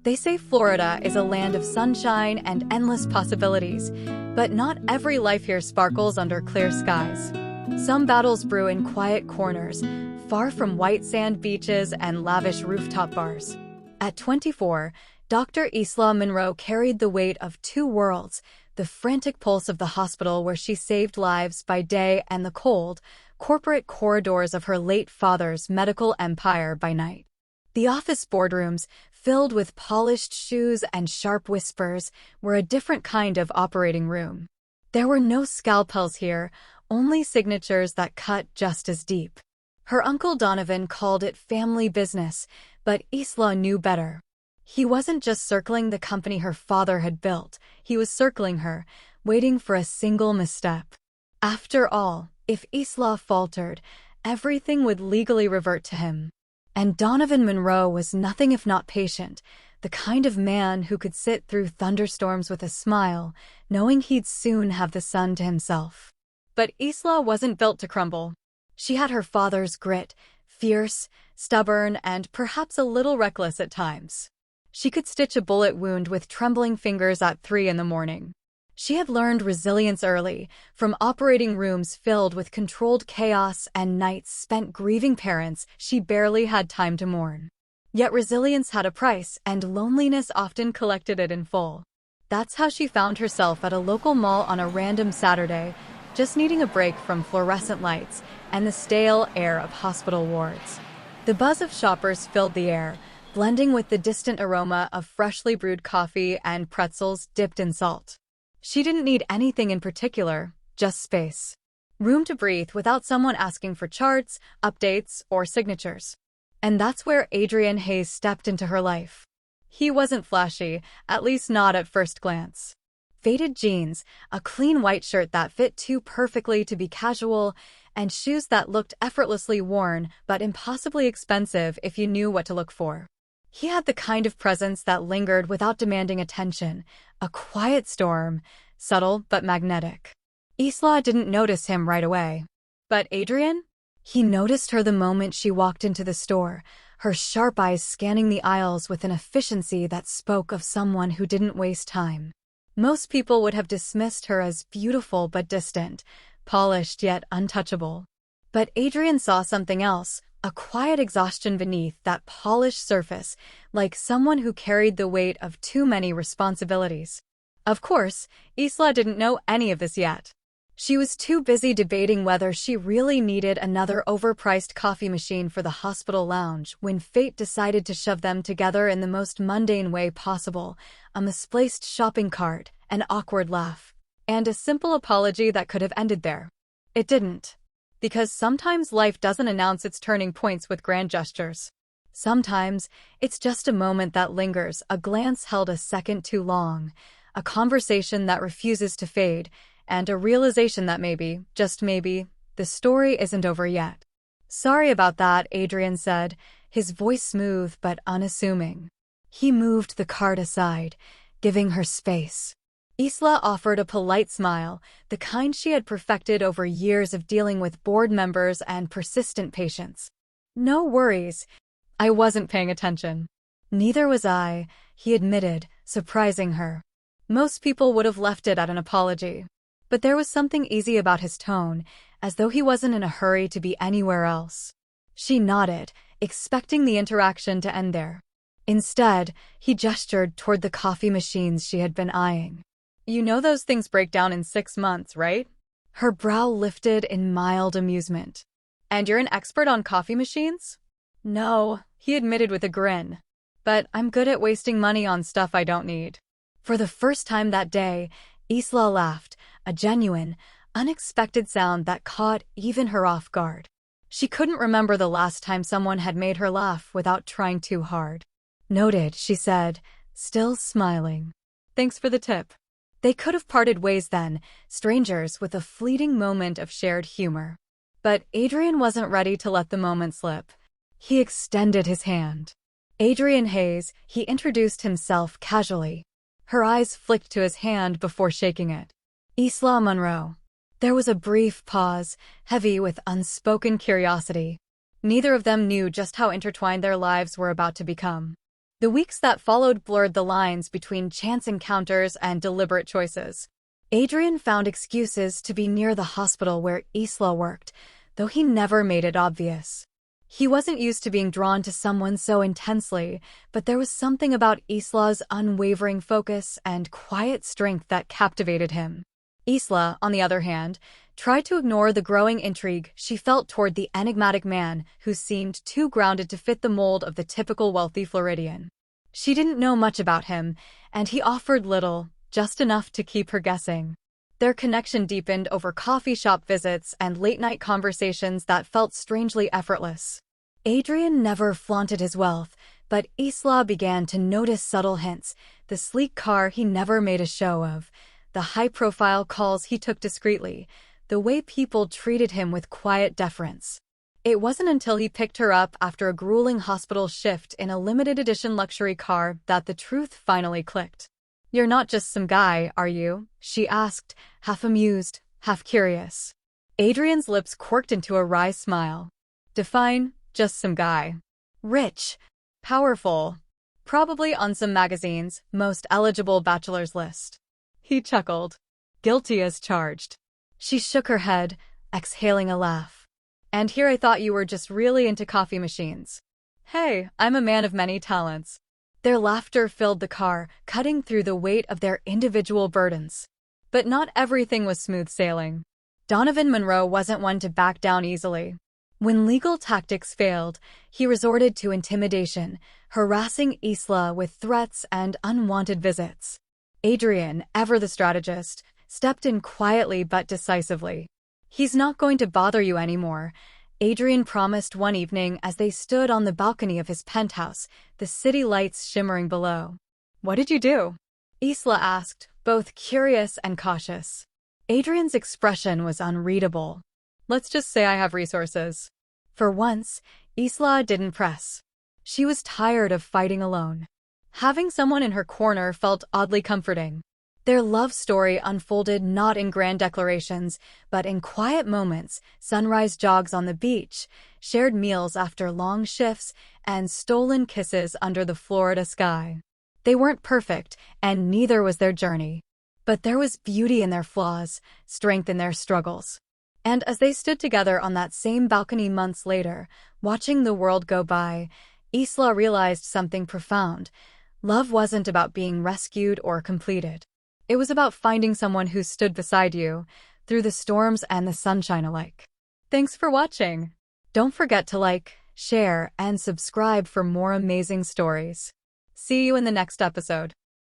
They say Florida is a land of sunshine and endless possibilities, but not every life here sparkles under clear skies. Some battles brew in quiet corners, far from white sand beaches and lavish rooftop bars. At 24, Dr. Isla Monroe carried the weight of two worlds, the frantic pulse of the hospital where she saved lives by day and the cold, corporate corridors of her late father's medical empire by night. The office boardrooms, filled with polished shoes and sharp whispers, were a different kind of operating room. There were no scalpels here, only signatures that cut just as deep. Her uncle Donovan called it family business, but Isla knew better. He wasn't just circling the company her father had built, he was circling her, waiting for a single misstep. After all, if Isla faltered, everything would legally revert to him. And Donovan Monroe was nothing if not patient, the kind of man who could sit through thunderstorms with a smile, knowing he'd soon have the sun to himself. But Isla wasn't built to crumble. She had her father's grit, fierce, stubborn, and perhaps a little reckless at times. She could stitch a bullet wound with trembling fingers at 3 in the morning. She had learned resilience early, from operating rooms filled with controlled chaos and nights spent grieving parents she barely had time to mourn. Yet resilience had a price, and loneliness often collected it in full. That's how she found herself at a local mall on a random Saturday, just needing a break from fluorescent lights and the stale air of hospital wards. The buzz of shoppers filled the air, blending with the distant aroma of freshly brewed coffee and pretzels dipped in salt. She didn't need anything in particular, just space. Room to breathe without someone asking for charts, updates, or signatures. And that's where Adrian Hayes stepped into her life. He wasn't flashy, at least not at first glance. Faded jeans, a clean white shirt that fit too perfectly to be casual, and shoes that looked effortlessly worn but impossibly expensive if you knew what to look for. He had the kind of presence that lingered without demanding attention, a quiet storm, subtle but magnetic. Isla didn't notice him right away. But Adrian? He noticed her the moment she walked into the store, her sharp eyes scanning the aisles with an efficiency that spoke of someone who didn't waste time. Most people would have dismissed her as beautiful but distant, polished yet untouchable. But Adrian saw something else, a quiet exhaustion beneath that polished surface, like someone who carried the weight of too many responsibilities. Of course, Isla didn't know any of this yet. She was too busy debating whether she really needed another overpriced coffee machine for the hospital lounge when fate decided to shove them together in the most mundane way possible, a misplaced shopping cart, an awkward laugh, and a simple apology that could have ended there. It didn't. Because sometimes life doesn't announce its turning points with grand gestures. Sometimes, it's just a moment that lingers, a glance held a second too long, a conversation that refuses to fade, and a realization that maybe, just maybe, the story isn't over yet. Sorry about that, Adrian said, his voice smooth but unassuming. He moved the cart aside, giving her space. Isla offered a polite smile, the kind she had perfected over years of dealing with board members and persistent patients. No worries. I wasn't paying attention. Neither was I, he admitted, surprising her. Most people would have left it at an apology. But there was something easy about his tone, as though he wasn't in a hurry to be anywhere else. She nodded, expecting the interaction to end there. Instead, he gestured toward the coffee machines she had been eyeing. You know those things break down in 6 months, right? Her brow lifted in mild amusement. And you're an expert on coffee machines? No, he admitted with a grin. But I'm good at wasting money on stuff I don't need. For the first time that day, Isla laughed, a genuine, unexpected sound that caught even her off guard. She couldn't remember the last time someone had made her laugh without trying too hard. Noted, she said, still smiling. Thanks for the tip. They could have parted ways then, strangers with a fleeting moment of shared humor. But Adrian wasn't ready to let the moment slip. He extended his hand. Adrian Hayes, he introduced himself casually. Her eyes flicked to his hand before shaking it. Isla Monroe. There was a brief pause, heavy with unspoken curiosity. Neither of them knew just how intertwined their lives were about to become. The weeks that followed blurred the lines between chance encounters and deliberate choices. Adrian found excuses to be near the hospital where Isla worked, though he never made it obvious. He wasn't used to being drawn to someone so intensely, but there was something about Isla's unwavering focus and quiet strength that captivated him. Isla, on the other hand, tried to ignore the growing intrigue she felt toward the enigmatic man who seemed too grounded to fit the mold of the typical wealthy Floridian. She didn't know much about him, and he offered little, just enough to keep her guessing. Their connection deepened over coffee shop visits and late-night conversations that felt strangely effortless. Adrian never flaunted his wealth, but Isla began to notice subtle hints: the sleek car he never made a show of, the high-profile calls he took discreetly, the way people treated him with quiet deference. It wasn't until he picked her up after a grueling hospital shift in a limited-edition luxury car that the truth finally clicked. "You're not just some guy, are you?" she asked, half amused, half curious. Adrian's lips quirked into a wry smile. "Define just some guy." "Rich. Powerful. Probably on some magazine's most eligible bachelor's list." He chuckled. "Guilty as charged." She shook her head, exhaling a laugh. "And here I thought you were just really into coffee machines." "Hey, I'm a man of many talents." Their laughter filled the car, cutting through the weight of their individual burdens. But not everything was smooth sailing. Donovan Monroe wasn't one to back down easily. When legal tactics failed, he resorted to intimidation, harassing Isla with threats and unwanted visits. Adrian, ever the strategist, stepped in quietly but decisively. "He's not going to bother you anymore," Adrian promised one evening as they stood on the balcony of his penthouse, the city lights shimmering below. "What did you do?" Isla asked, both curious and cautious. Adrian's expression was unreadable. "Let's just say I have resources." For once, Isla didn't press. She was tired of fighting alone. Having someone in her corner felt oddly comforting. Their love story unfolded not in grand declarations, but in quiet moments: sunrise jogs on the beach, shared meals after long shifts, and stolen kisses under the Florida sky. They weren't perfect, and neither was their journey. But there was beauty in their flaws, strength in their struggles. And as they stood together on that same balcony months later, watching the world go by, Isla realized something profound. Love wasn't about being rescued or completed. It was about finding someone who stood beside you, through the storms and the sunshine alike. Thanks for watching. Don't forget to like, share, and subscribe for more amazing stories. See you in the next episode.